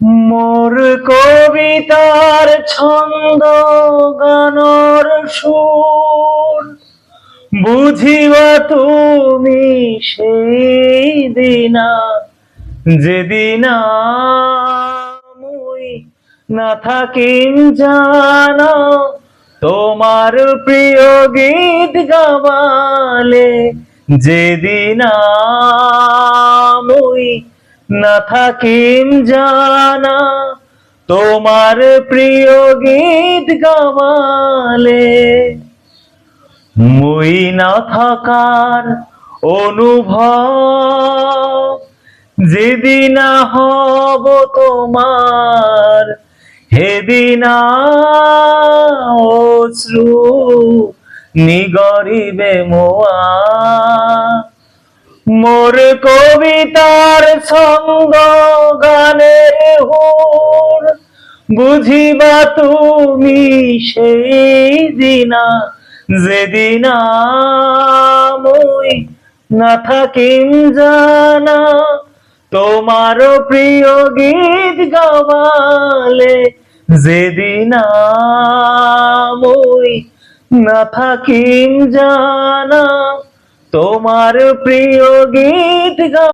মোর কবিতার ছন্দ গানর সুর বুঝিবা তুমি সেই দিনা যেদিন মুই না থাকিম জানো তোমার প্রিয় গীত গাবালে যেদিন মুই না থাকিম জানা তোমার প্রিয় গীত গাবালে মুই না থাকার অনুভব যেদিন হব তোমার হেদিন অশ্রু নিগরিবে মোয়া মোর কবিতার ছন্দ গানের হুর বুঝিবা তুমি সেই দিনা যেদিন মুই না থাকিম জানা তোমার প্রিয় গীত গাবালে যেদিন মুই না থাকিম জানা তোমার প্রিয় গীত